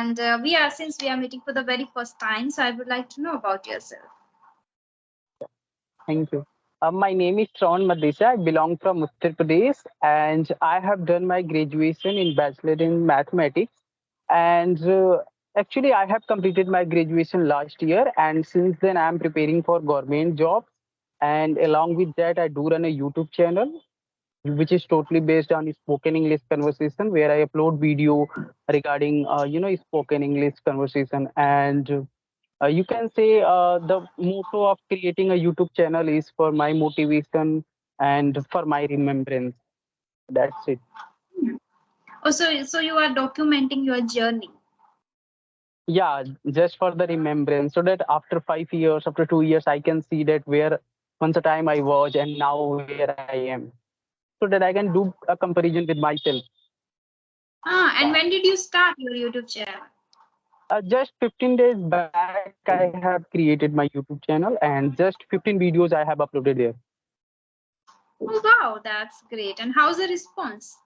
And since we are meeting for the very first time, so I would like to know about yourself. Thank you. My name is Shawn Madisa. I belong from Uttar Pradesh, and I have done my graduation in Bachelor in Mathematics. And actually, I have completed my graduation last year, and since then, I am preparing for government jobs. And along with that, I do run a YouTube channel, which is totally based on spoken English conversation, where I upload video regarding, spoken English conversation. And you can say the motto of creating a YouTube channel is for my motivation and for my remembrance. That's it. Oh, so you are documenting your journey. Yeah, just for the remembrance, so that after 5 years, after 2 years, I can see that where once a time I was and now where I am, so that I can do a comparison with myself. And Yeah. when did you start your YouTube channel? Just 15 days back, I have created my YouTube channel, and just 15 videos I have uploaded there. Oh, wow, that's great. And how's the response?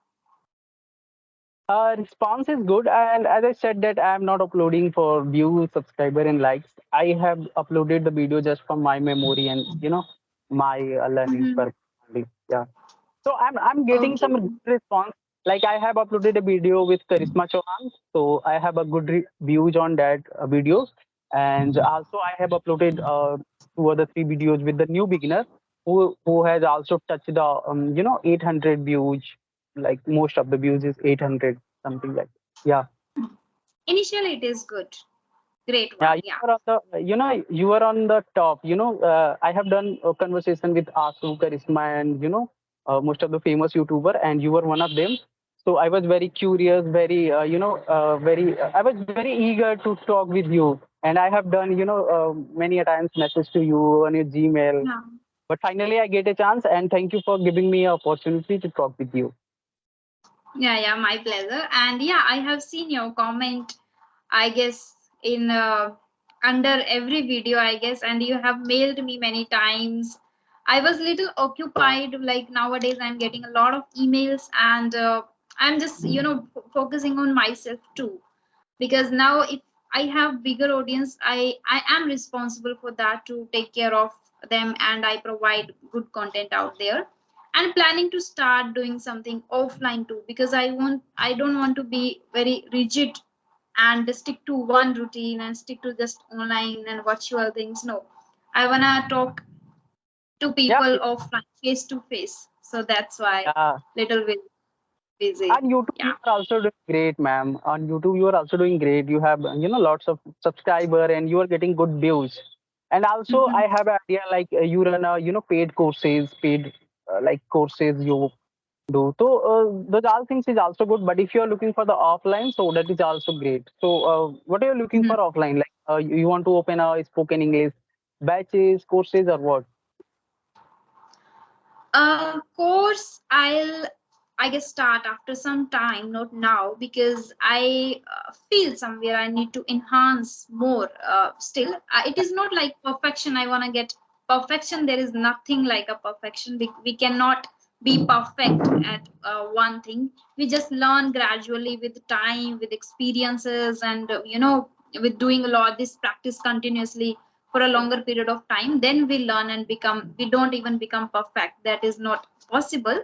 Response is good, and as I said that I am not uploading for views, subscriber, and likes. I have uploaded the video just from my memory and my learning Mm-hmm. purpose only. Yeah. So I'm getting Okay. some good response. Like I have uploaded a video with Charisma Chauhan, so I have a good views on that video, and also I have uploaded two other three videos with the new beginner who has also touched the 800 views. Like most of the views is 800 something like. Yeah. Initially, it is good. Great Yeah, one. Yeah. you are on the top. I have done a conversation with Asu, Charisma, and most of the famous YouTuber, and you were one of them. So I was very curious, very I was very eager to talk with you, and I have done many a times message to you on your Gmail. Yeah. But finally, I get a chance, and thank you for giving me an opportunity to talk with you. Yeah, my pleasure. And yeah, I have seen your comment, I guess, in under every video, I guess, and you have mailed me many times. I was little occupied, like nowadays I'm getting a lot of emails, and I'm just, focusing on myself too. Because now if I have bigger audience, I am responsible for that to take care of them, and I provide good content out there. And planning to start doing something offline too, because I don't want to be very rigid and stick to one routine and stick to just online and virtual things. No, I wanna talk to Yeah, people offline, face to face. So that's why yeah. little bit busy. On YouTube, Yeah. you are also doing great, ma'am. On YouTube, you are also doing great. You have, lots of subscriber and you are getting good views. And also, Mhm. I have an idea like you run paid courses, paid like courses you do. So those all things is also good. But if you are looking for the offline, so that is also great. So what are you looking Mhm. for offline? Like you want to open a spoken English batches, courses, or what? Course I guess start after some time, not now, because I feel somewhere I need to enhance more. Still, it is not like perfection. I want to get perfection. There is nothing like a perfection. We cannot be perfect at one thing. We just learn gradually with time, with experiences, and with doing a lot this practice continuously for a longer period of time, then we learn and become, we don't even become perfect, that is not possible.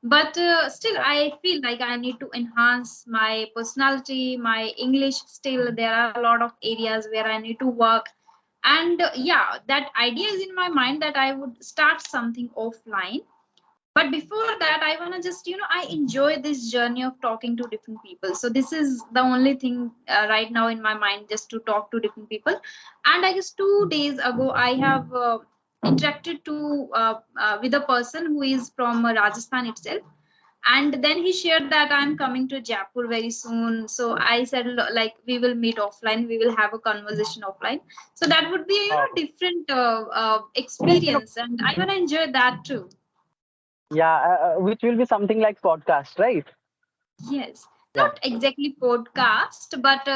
But still I feel like I need to enhance my personality, my English. Still there are a lot of areas where I need to work. And yeah, that idea is in my mind that I would start something offline. But before that, I want to just, I enjoy this journey of talking to different people. So this is the only thing right now in my mind, just to talk to different people. And I guess 2 days ago I have interacted to with a person who is from Rajasthan itself. And then he shared that I'm coming to Jaipur very soon. So I said, like, we will meet offline, we will have a conversation offline. So that would be a Oh, different like experience, and I want to enjoy that too. yeah, which will be something like podcast, right? Yes, Yeah. not exactly podcast, but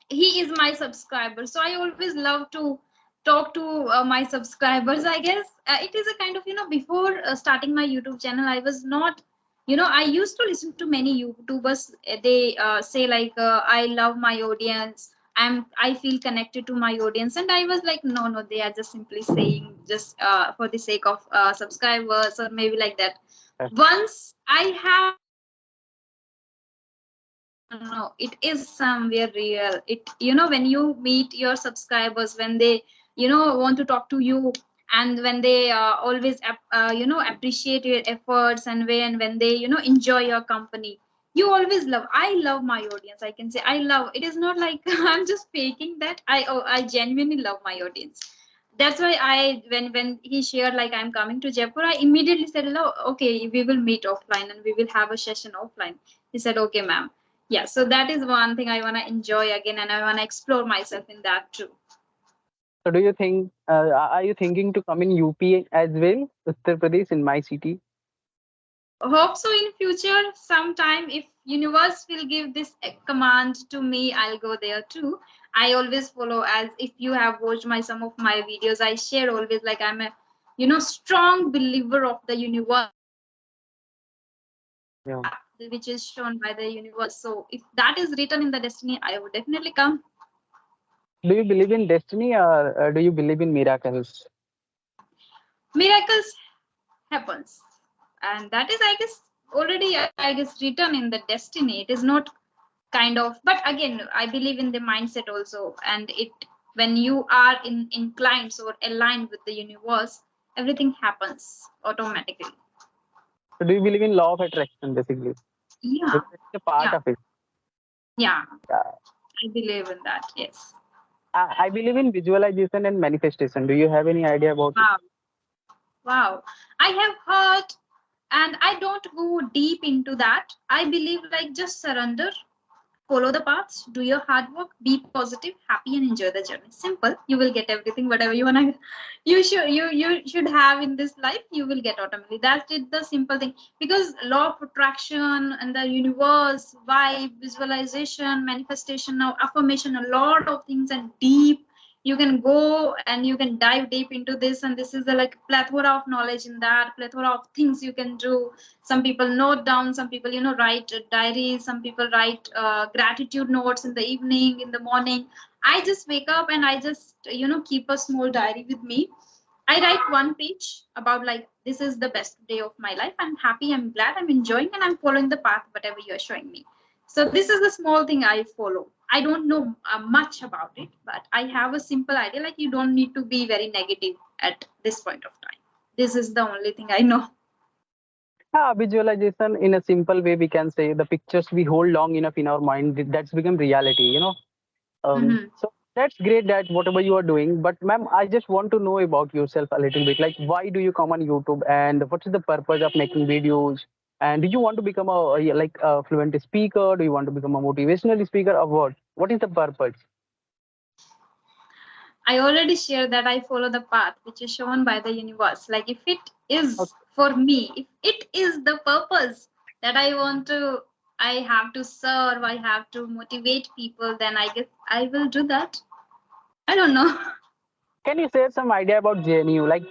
he is my subscriber, so I always love to talk to my subscribers. I guess it is a kind of, before starting my YouTube channel, I was not I used to listen to many YouTubers. They say like, I love my audience, I feel connected to my audience, and I was like, no, no, they are just simply saying just for the sake of subscribers, or maybe like that. Once I have tried it, I was like, no, no, no, it is somewhere real. It, when you meet your subscribers, when they, want to talk to you, and when they always appreciate your efforts, and when they enjoy your company, you always love. I love my audience, I can say. I love, it is not like I'm just faking that. I genuinely love my audience. That's why I, when he shared like I'm coming to Jaipur, I immediately said, "Hello, okay, we will meet offline and we will have a session offline." He said, "Okay, ma'am." Yeah, so that is one thing I wanna enjoy again, and I wanna explore myself in that too. So do you think, are you thinking to come in UP as well, Uttar Pradesh, in my city? Hope so in future sometime, if universe will give this command to me, I'll go there too. I always follow, as if you have watched my some of my videos, I share always like I'm a strong believer of the universe, the Yeah. path which is shown by the universe. So if that is written in the destiny, I would definitely come. Do you believe in destiny, or do you believe in miracles? Miracles happens, and that is, I guess, already, I guess, written in the destiny. It is not kind of, but again, I believe in the mindset also, and it, when you are inclined or aligned with the universe, everything happens automatically. So do you believe in law of attraction, basically? Yeah, Because it's a part yeah, of it. yeah, Uh, I believe in that, yes. I believe in visualization and manifestation. Do you have any idea about it? Wow, wow, I have heard, and I don't go deep into that. I believe like just surrender, follow the paths, do your hard work, be positive, happy, and enjoy the journey. Simple. You will get everything, whatever you wanna. You should have in this life. You will get automatically. That's it. The simple thing. Because law of attraction and the universe, vibe, visualization, manifestation, now affirmation, a lot of things, and deep. You can go and you can dive deep into this, and this is the like plethora of knowledge in that, plethora of things you can do. Some people note down, some people write diaries, some people write gratitude notes in the evening, in the morning. I just wake up and I just keep a small diary with me. I write one page about like, this is the best day of my life, I'm happy, I'm glad, I'm enjoying, and I'm following the path whatever you're showing me. So this is the small thing I follow. I don't know much about it, but I have a simple idea, like you don't need to be very negative at this point of time. This is the only thing I know. Visualization, in a simple way, we can say the pictures we hold long enough in our mind, that's become reality, you know. Hmm. So that's great that whatever you are doing. But ma'am, I just want to know about yourself a little bit. Like, why do you come on YouTube, and what is the purpose of making videos? And do you want to become like a fluent speaker? Do you want to become a motivational speaker, or what? What is the purpose? I already shared that I follow the path which is shown by the universe. Like if it is Okay. for me, if it is the purpose that I want to, I have to serve, I have to motivate people, then I guess I will do that. I don't know. Can you share some idea about JNU? Like,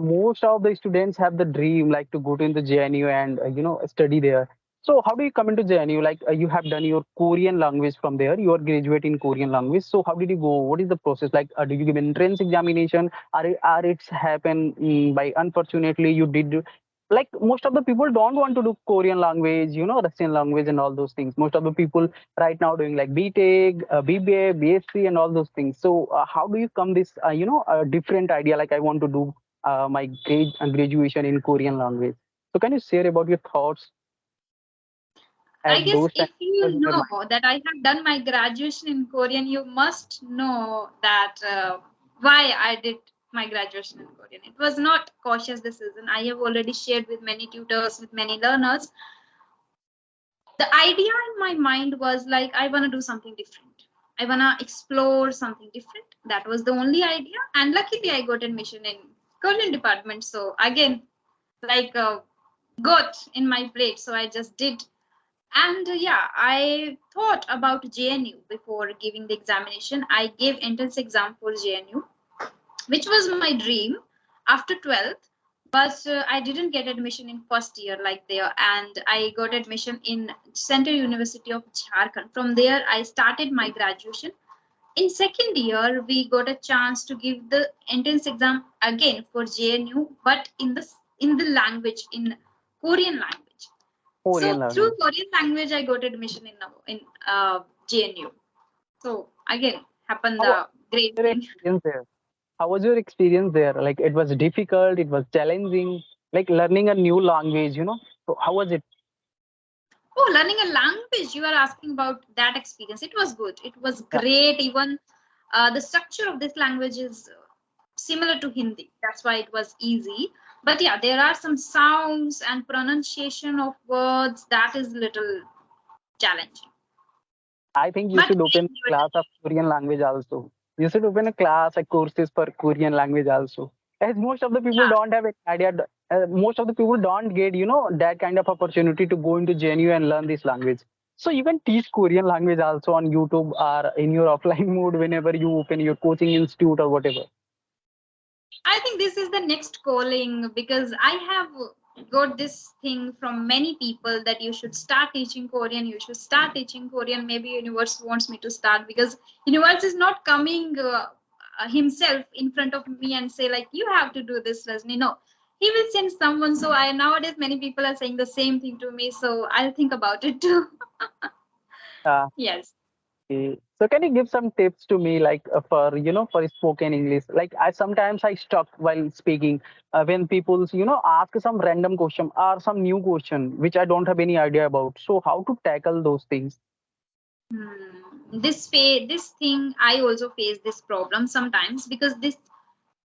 most of the students have the dream like to go to in the JNU and study there. So how do you come into JNU? Like, you have done your Korean language from there. You are graduate in Korean language. So how did you go? What is the process? Like, do you give entrance examination? Are it's happen by unfortunately you did, like most of the people don't want to do Korean language, Russian language and all those things. Most of the people right now doing like BTech, BBA, BSc, and all those things. So how do you come this, a different idea? Like I want to do my graduation in Korean language. So can you share about your thoughts I at guess those times? if What you was in your know mind? that I have done my graduation in Korean, you must know that why I did my graduation in Korean. It was not cautious decision. I have already shared with many tutors, with many learners. The idea in my mind was like, I want to do something different. I want to explore something different. That was the only idea, and luckily I got admission in Korean department. So again, like got in my plate, so I just did. And yeah, I thought about JNU before giving the examination. I gave entrance exam for JNU, which was my dream after 12th. but I didn't get admission in first year like there, and I got admission in Central University of Jharkhand. From there, I started my graduation. In second year, we got a chance to give the entrance exam again for JNU, but in the language, in Korean language. So Korean through language. Korean language, I got admission in JNU. So again, happened How the great was your thing. experience there? How was your experience there? Like it was difficult, it was challenging, like learning a new language, you know. So how was it? Oh, learning a language. You are asking about that experience. It was good. It was Yeah, great. Even the structure of this language is similar to Hindi. That's why it was easy. But yeah, there are some sounds and pronunciation of words that is little challenging. I think you But should I open a enjoyed class of Korean language also. You should open a class, like courses for Korean language also. As most of the it. people Yeah. don't have any idea, most of the people don't get, you know, that kind of opportunity to go into JNU and learn this language. So you can teach Korean language also on YouTube or in your offline mode whenever you open your coaching institute or whatever. I think this is the next calling because I have got this thing from many people that you should start teaching Korean. You should start teaching Korean. Maybe universe wants me to start because universe is not coming himself in front of me and say like you have to do this, Rajni. No, he will send someone. So I nowadays many people are saying the same thing to me. So I'll think about it too. Uh, Yes. Okay. So can you give some tips to me, like for for spoken English? Like I sometimes I stuck while speaking when people ask some random question or some new question which I don't have any idea about. So how to tackle those things? This thing I also face this problem sometimes because this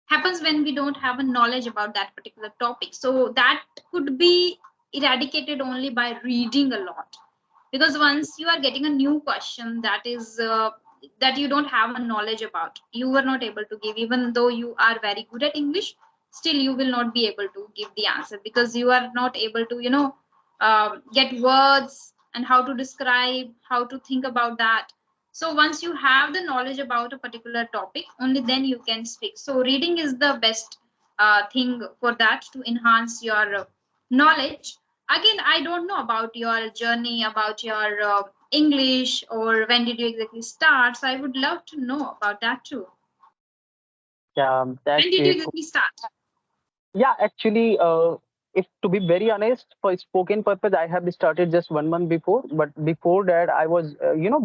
happens when we don't have a knowledge about that particular topic, so that could be eradicated only by reading a lot, because once you are getting a new question that is that you don't have a knowledge about, you were not able to give, even though you are very good at English, still you will not be able to give the answer because you are not able to get words and how to describe, how to think about that. So once you have the knowledge about a particular topic, only then you can speak. So reading is the best thing for that, to enhance your knowledge. Again, I don't know about your journey, about your English, or when did you exactly start. So I would love to know about that too. Yeah, that's When did you it. exactly start? Yeah, actually, if to be very honest, for spoken purpose, I have started just 1 month before. But before that, I was,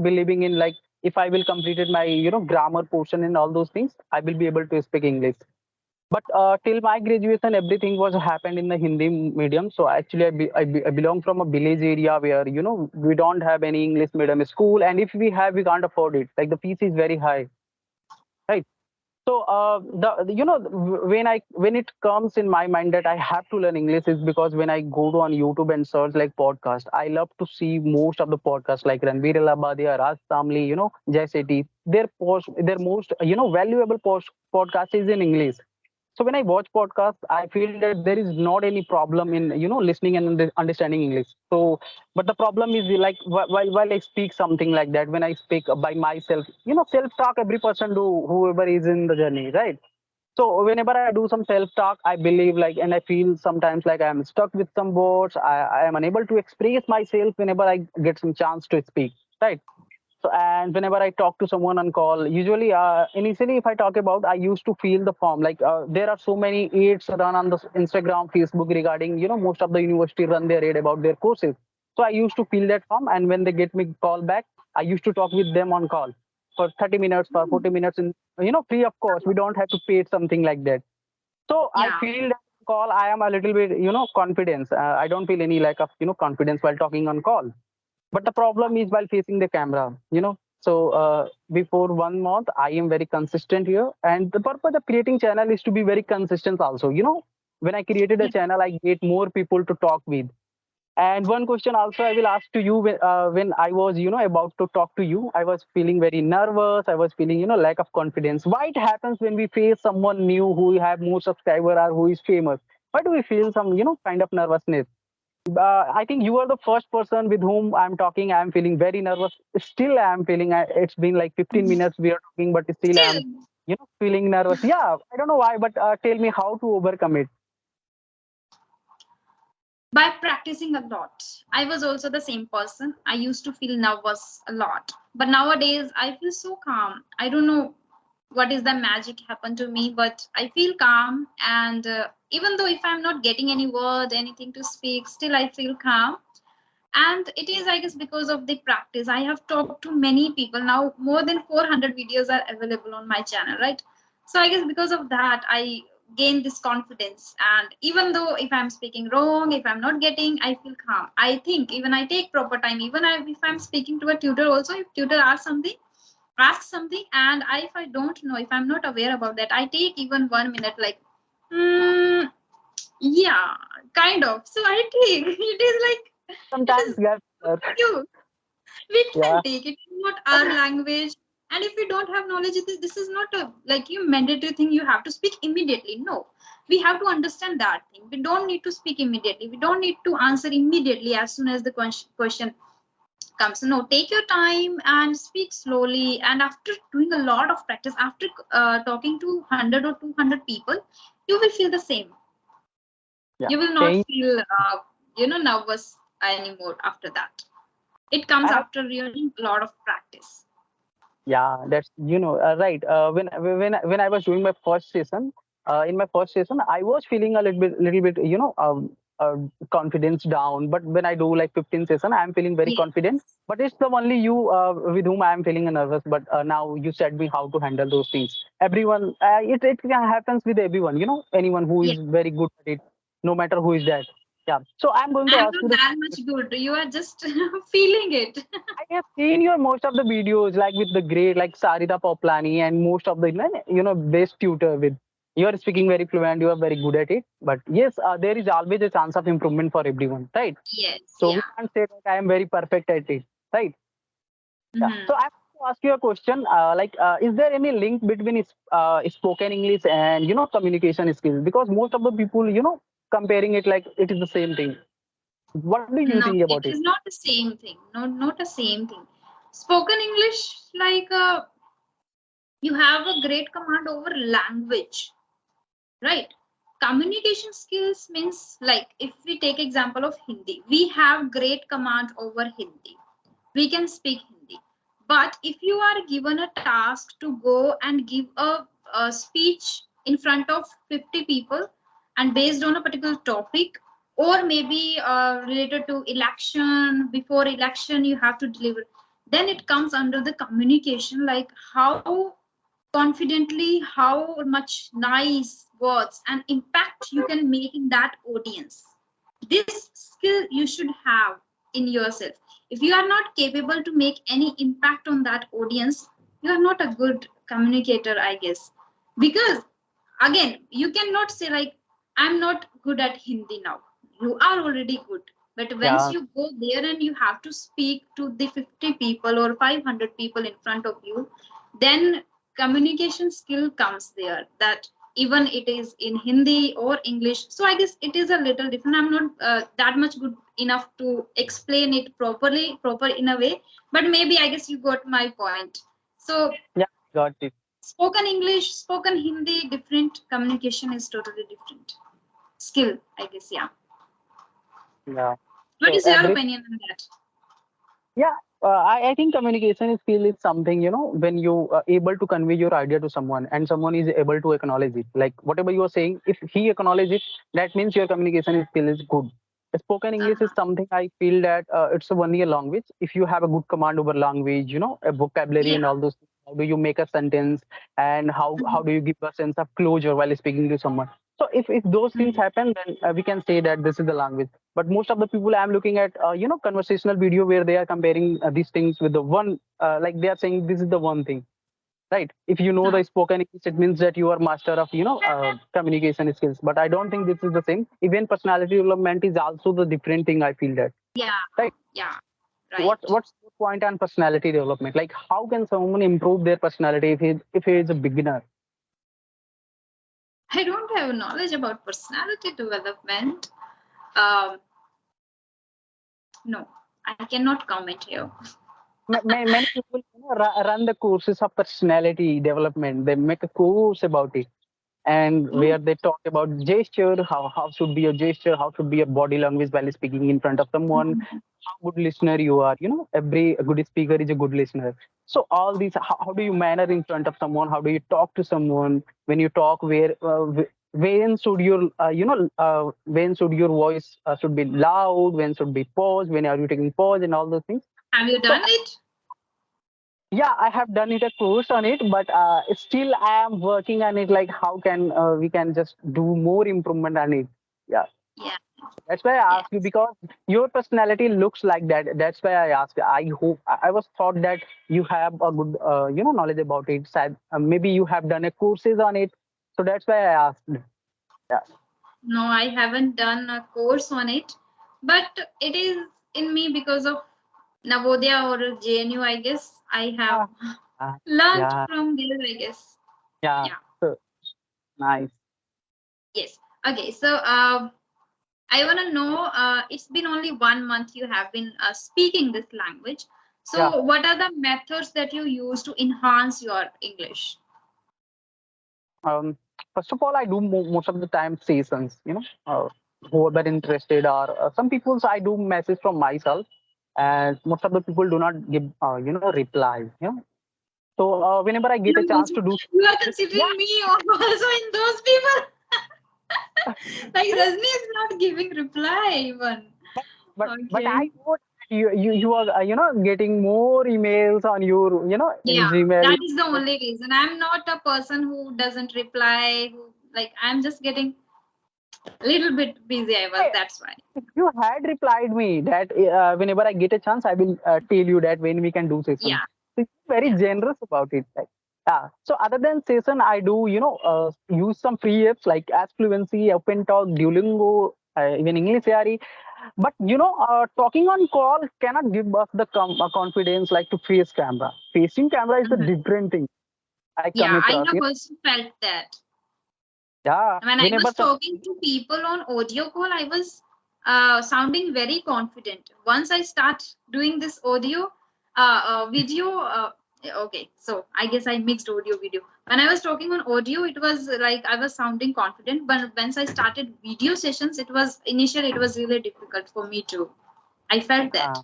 believing in like if I will completed my, grammar portion and all those things, I will be able to speak English. But till my graduation, everything was happened in the Hindi medium. So actually, I belong from a village area where we don't have any English medium school, and if we have, we can't afford it. Like the fees is very high, right? So when it comes in my mind that I have to learn English is because when I go to on YouTube and search like podcast, I love to see most of the podcasts like Ranveer Alabadia, Raj Samli, Jay Shetty. Their most valuable podcast is in English. So when I watch podcasts, I feel that there is not any problem in listening and understanding English. So, but the problem is like while I speak something like that, when I speak by myself, self talk, every person do, whoever is in the journey, right? So whenever I do some self talk, I believe like, and I feel sometimes like I am stuck with some words. I am unable to express myself whenever I get some chance to speak, right? So, and whenever I talk to someone on call, usually, initially, if I talk about, I used to feel the form. Like there are so many ads run on the Instagram, Facebook regarding, most of the university run their ad about their courses. So I used to fill that form, and when they get me call back, I used to talk with them on call for 30 minutes, for 40 minutes, in free of course. We don't have to pay something like that. So I Yeah. feel that call, I am a little bit, confidence. I don't feel any lack of, confidence while talking on call. But the problem is while facing the camera, So before 1 month, I am very consistent here, and the purpose of creating channel is to be very consistent. Also, when I created a Yeah. channel, I get more people to talk with. And one question also I will ask to you when I was, about to talk to you, I was feeling very nervous. I was feeling, lack of confidence. Why it happens when we face someone new who have more subscriber or who is famous? Why do we feel some, kind of nervousness? I think you are the first person with whom I'm talking. I'm feeling very nervous. Still, I'm feeling. It's been like 15 minutes we are talking, but still, I'm Still, feeling nervous. Yeah, I don't know why, but tell me how to overcome it. By practicing a lot. I was also the same person. I used to feel nervous a lot, but nowadays I feel so calm. I don't know what is the magic happened to me, but I feel calm. And even though if I'm not getting any word, anything to speak, still I feel calm. And it is, I guess, because of the practice. I have talked to many people now. More than 400 videos are available on my channel, right? So I guess because of that I gain this confidence. And even though if I'm speaking wrong, if I'm not getting, I feel calm. I think even I take proper time. Even if I'm speaking to a tutor also, if tutor asks something, and if I don't know, if I'm not aware about that, I take even 1 minute, like, hmm, yeah, kind of. So I take it is like it Sometimes is get you. We can yeah. take it. It's not our language. And if you don't have knowledge, this is not a like you mandatory thing you have to speak immediately. No, we have to understand that thing. We don't need to speak immediately. We don't need to answer immediately as soon as the question comes. No, take your time and speak slowly. And after doing a lot of practice, after talking to 100 or 200 people, you will feel the same. Yeah, You will not change. feel nervous anymore after that. It comes I have. after really a lot of practice. Yeah, that's right. When I was doing my first session, in my first session, I was feeling a little bit confidence down. But when I do like 15 session, I'm feeling very Yes, confident. But it's the only you with whom I am feeling nervous. But now you said me how to handle those things. Everyone, it happens with everyone. Anyone who yes. is very good at it, no matter who is that. Yeah. So I'm going to I'm ask not you the. that much good. You are just feeling it. I have seen your most of the videos, like with the great, like Sarita Poplani, and most of the best tutor with. You are speaking very fluent. You are very good at it. But yes, there is always a chance of improvement for everyone, right? Yes, So we yeah. can't say that I am very perfect at it, right? Yeah. Hmm. So I want to ask you a question. Is there any link between spoken English and communication skills? Because most of the people, comparing it like it is the same thing. What do you think No, about it it? is not the same thing. No, not the same thing. Spoken English, like you have a great command over language, right? Communication skills means like if we take example of Hindi, we have great command over Hindi. We can speak Hindi. But if you are given a task to go and give a speech in front of 50 people and based on a particular topic, or maybe related to election, before election you have to deliver, then it comes under the communication, like how confidently, how much nice words and impact you can make in that audience. This skill you should have in yourself. If you are not capable to make any impact on that audience, you are not a good communicator, I guess. Because again, you cannot say like, I'm not good at Hindi now. You are already good. But once Yeah. you go there and you have to speak to the 50 people or 500 people in front of you, then communication skill comes there, that even it is in Hindi or English. So I guess it is a little different. I'm not that much good enough to explain it proper in a way, but maybe I guess you got my point. So Yeah, got it. spoken English, spoken Hindi, different. Communication is totally different. Skill, I guess, yeah. Yeah. What So is your every opinion on that? yeah, I think communication skill is something when you are able to convey your idea to someone and someone is able to acknowledge it. Like whatever you are saying, if he acknowledges it, that means your communication skill is good. Spoken English is Uh-huh. something I feel that it's a one-year language. If you have a good command over language, a vocabulary Yeah. and all those things, how do you make a sentence and how Mhm. do you give a sense of closure while speaking to someone? So if those things Mhm. happen, then we can say that this is the language. But most of the people I'm looking at conversational video where they are comparing these things with the one like they are saying this is the one thing, right? If you know Uh, the spoken English, it means that you are master of communication skills. But I don't think this is the same. Even personality development is also the different thing, I feel that, yeah. right? Yeah. what Right. what's your point on personality development? Like how can someone improve their personality if he is a beginner? I don't have knowledge about personality development. Um, no, I cannot comment here. Many people run the courses of personality development. They make a course about it. and Oh, where they talk about gesture, how should be your gesture, how should be your body language while speaking in front of someone, how good listener you are. Every good speaker is a good listener. So all these, how do you manner in front of someone? How do you talk to someone? When you talk, when should your when should your voice should be loud? When should be pause? When are you taking pause and all those things? have you So done it? yeah, I have done it a course on it, but still I am working on it. Like how can we can just do more improvement on it? Yeah, Yeah. that's why I asked you Yes. because your personality looks like that. That's why I asked. I hope I was thought that you have a good knowledge about it. Maybe you have done a courses on it, so that's why I asked. Yeah, No, I haven't done a course on it, but it is in me because of Navodaya or JNU, I guess. I have yeah, learned yeah, from there, I guess. yeah. Yeah. So, nice. Yes. Okay. So, I want to know. It's been only 1 month you have been speaking this language. Yeah. So, what are the methods that you use to enhance your English? Um, First of all, I do most of the time sessions. Whoever interested or some people, I do message from myself, and most of the people do not give reply. So whenever I get a chance to do, You are yeah, considering me also in those people. Like Rajni is not giving reply even. but Okay. I know that you are getting more emails on your in Yeah, Gmail. that is the only reason. I'm not a person who doesn't reply, who like I'm just getting a little bit busy. I was, that's why. You had replied me that whenever I get a chance, I will tell you that when we can do session. Yeah, So you're very yeah. generous about it. Like, yeah. So other than session, I do use some free apps like As Fluency, Open Talk, Duolingo, even English Diary. But talking on call cannot give us the confidence like to face camera. Facing camera is a Mhm. different thing. I come Yeah, I across. have also felt that. Yeah. When I Whenever was some. talking to people on audio call, I was sounding very confident. Once I start doing this audio, video, okay, so I guess I mixed audio video. When I was talking on audio, it was like I was sounding confident, but once I started video sessions, it was initially it was really difficult for me to. I felt that.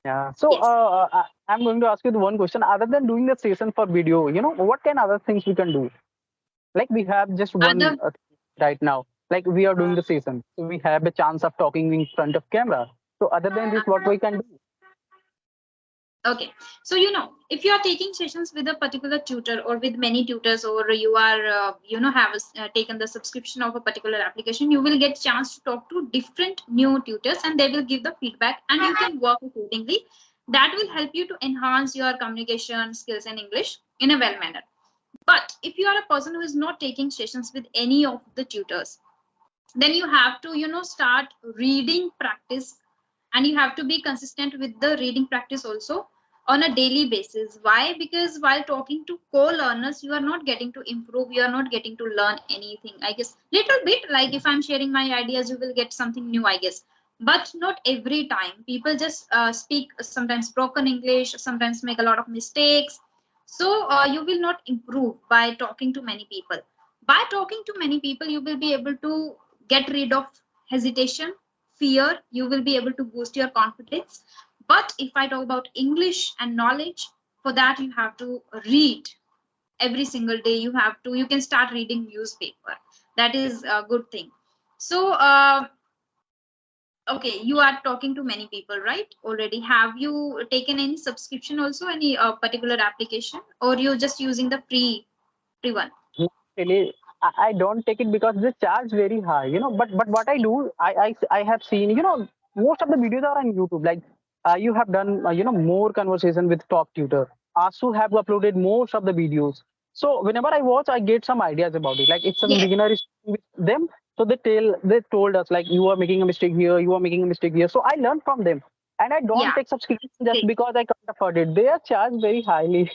Yeah. So Yes. I'm going to ask you the one question. Other than doing the session for video, what kind of other things we can do? Like we have just Other one right now. Like we are doing the session, so we have a chance of talking in front of camera. So other than this, what we can do? Okay, so if you are taking sessions with a particular tutor or with many tutors, or you are, have taken the subscription of a particular application, you will get chance to talk to different new tutors, and they will give the feedback, and you can work accordingly. That will help you to enhance your communication skills in English in a well manner. But if you are a person who is not taking sessions with any of the tutors, then you have to start reading practice, and you have to be consistent with the reading practice also on a daily basis. Why? Because while talking to co-learners, you are not getting to improve, you are not getting to learn anything, I guess. Little bit, like if I'm sharing my ideas, you will get something new, I guess. But not every time. People just speak sometimes broken English, sometimes make a lot of mistakes. So you will not improve by talking to many people. By talking to many people, you will be able to get rid of hesitation, fear. You will be able to boost your confidence. But if I talk about English and knowledge, for that you have to read every single day. You can start reading newspaper. That is a good thing. So okay, you are talking to many people, right? Already, have you taken any subscription also, any particular application, or you just using the free one? Really, I don't take it because they charge very high, But what I do, I have seen, most of the videos are on YouTube. Like you have done, more conversation with top tutor. Asu have uploaded most of the videos. So whenever I watch, I get some ideas about it. Like if some Yes. beginner is with them, so they told us like you are making a mistake here, you are making a mistake here. So I learned from them. And I don't Yeah. take subscription just Great. because I can't afford it. They are charged very highly.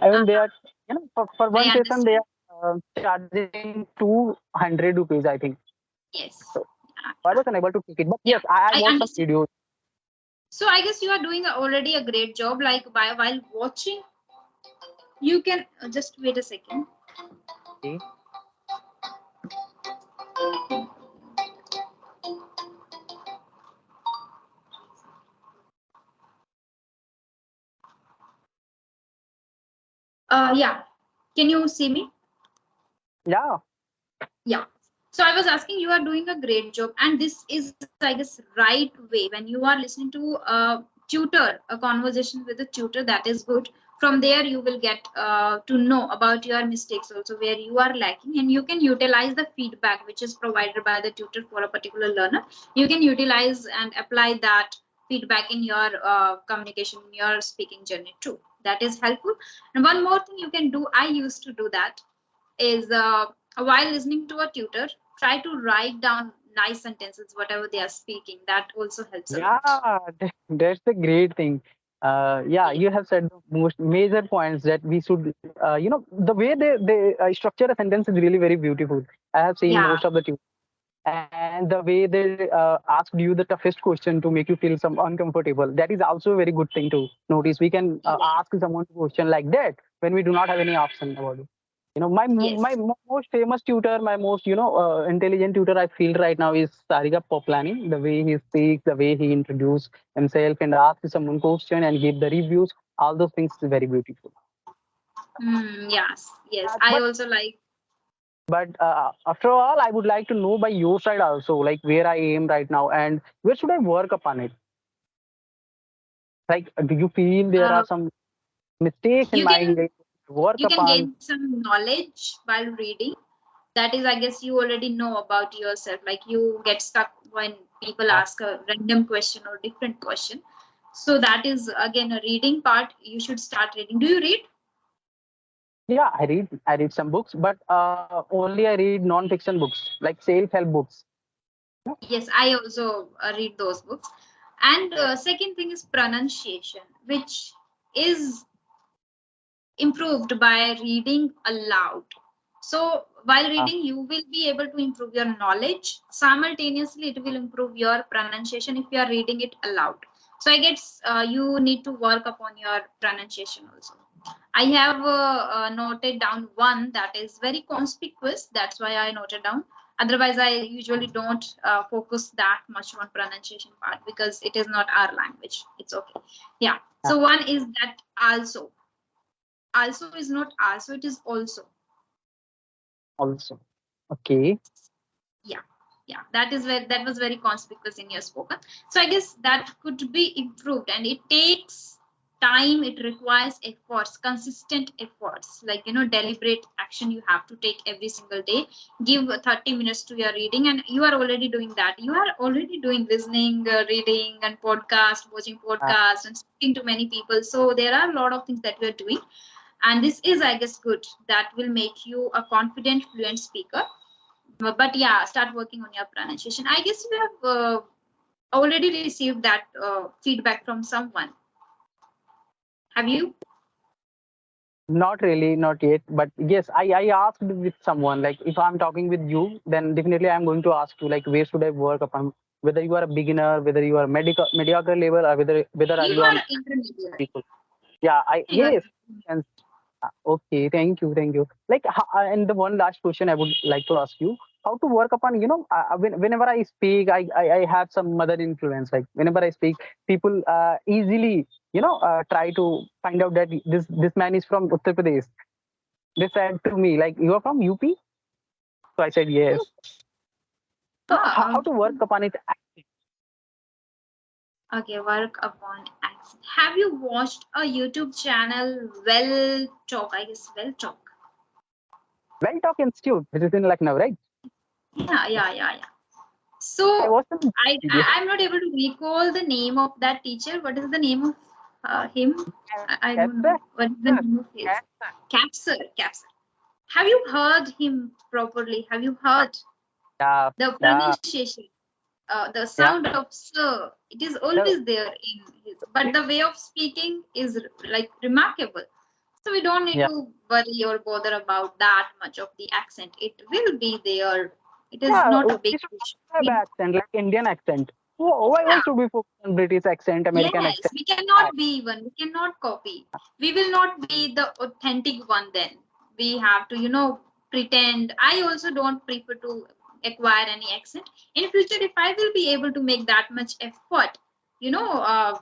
I mean, they Uh-huh. are, for I one session, they understand. are charging 200 rupees, I think. So Yes. I was unable to take it. But yes, Yeah, I I watched some understand. videos. So I guess you are doing already a great job. Like while watching, you can just wait a second. Okay. Yeah. Can you see me? Yeah. Yeah. So I was asking, you are doing a great job, and this is, I guess, right way when you are listening to a tutor, a conversation with a tutor. That is good. From there, you will get to know about your mistakes also, where you are lacking, and you can utilize the feedback which is provided by the tutor for a particular learner. You can utilize and apply that feedback in your communication, in your speaking journey too. That is helpful. And one more thing you can do, I used to do that, is while listening to a tutor, try to write down nice sentences whatever they are speaking. That also helps a Yeah, lot. that's the great thing. Yeah, Yeah, you have said the most major points that we should, the way they structure a sentence is really very beautiful. I have seen yeah, most of the tutors, and the way they asked you the toughest question to make you feel some uncomfortable. That is also a very good thing to notice. We can yeah. ask someone a question like that when we do not have any option about it. My Yes. most famous tutor, my most intelligent tutor I feel right now is Sarika Poplani. The way he speaks, the way he introduces himself and asks someone question and give the reviews, all those things is very beautiful. Yes, yes, Uh, I but also like. but after all, I would like to know by your side also, like where I am right now and where should I work upon it. Like, do you feel there are some mistakes in You my can English work you can upon? gain some knowledge while reading. That is, I guess, you already know about yourself. Like, you get stuck when people Uh, ask a random question or different question. So that is again a reading part. You should start reading. Do you read? yeah, I read some books, but only I read non-fiction books, like self-help books. Yes, I also read those books. And second thing is pronunciation, which is improved by reading aloud. So while Uh, reading, you will be able to improve your knowledge. Simultaneously, it will improve your pronunciation if you are reading it aloud. So I guess you need to work upon your pronunciation also. I have noted down one that is very conspicuous. That's why I noted down. Otherwise, I usually don't focus that much on pronunciation part because it is not our language. It's okay. Yeah. uh, So one is that also. Also is not also, it is also. also. Okay. Yeah, yeah, that is where that was very conspicuous in your spoken. So I guess that could be improved, and it takes time. It requires efforts, consistent efforts, like, deliberate action you have to take every single day. Give 30 minutes to your reading, and you are already doing that. You are already doing listening, reading, and podcast, watching Uh, podcast, and speaking to many people. So there are a lot of things that we are doing, and this is, I guess, good. That will make you a confident fluent speaker. But yeah, start working on your pronunciation. I guess you have already received that feedback from someone. Have you? Not really, not yet. But yes, I asked with someone, like if I'm talking with you, then definitely I'm going to ask you, like, where should I work upon? Whether you are a beginner, whether you are mediocre level, or whether are You you are on intermediate. people. Yeah, I You are yes. And okay, thank you. Like, and the one last question I would like to ask you: how to work upon, whenever I speak, I have some mother influence. Like whenever I speak, people easily, try to find out that this man is from Uttar Pradesh. They said to me, like, you are from UP? So I said yes. So how ah, to work upon it? okay. Work upon accent. Have you watched a YouTube channel? Well Talk, I guess. Well Talk. Well Talk Institute, which is in Lucknow, right? Yeah, yeah, yeah, yeah. I So watched some video. I'm not able to recall the name of that teacher. What is the name of him? I Yes, don't sir. know. What is the Sir. name of his? Yes, sir. Capsule. Capsule. Have you heard him properly? Have you heard Yeah, the yeah, pronunciation? The yeah. sound of sir, it is The, always there in his, but the way of speaking is like remarkable. So we don't need yeah. to worry or bother about that much of the accent. It will be there. It is Yeah, not a big we should issue. have accent, like Indian accent. Why Yeah, should we focus on British accent, American yes, accent? we cannot be even. We cannot copy. We will not be the authentic one then. We have to, pretend. I also don't prefer to acquire any accent. In future, if I will be able to make that much effort, you know,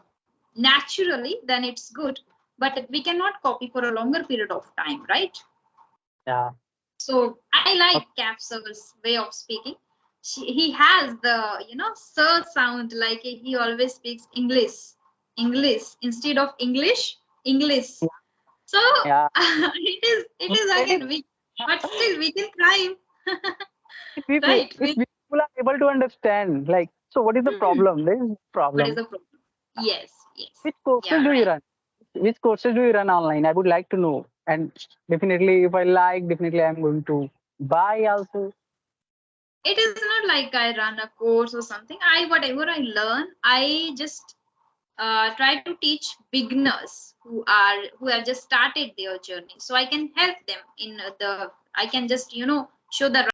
naturally, then it's good. But we cannot copy for a longer period of time, right? Yeah. So I like Okay. Capsul's way of speaking. He has the, sir sound, like he always speaks English instead of English. So Yeah. it is That is again weak, but still we can try, right? if we people are able to understand, like, so what is the Hmm, problem? There is no what is problem. the problem? Yes, yes, Which courses yeah, do you right. run? Which courses do you run online? I would like to know. And definitely, if I like, definitely I'm going to buy also. It is not like I run a course or something. I whatever I learn, I just try to teach beginners who have just started their journey, so I can help them in the I can just show the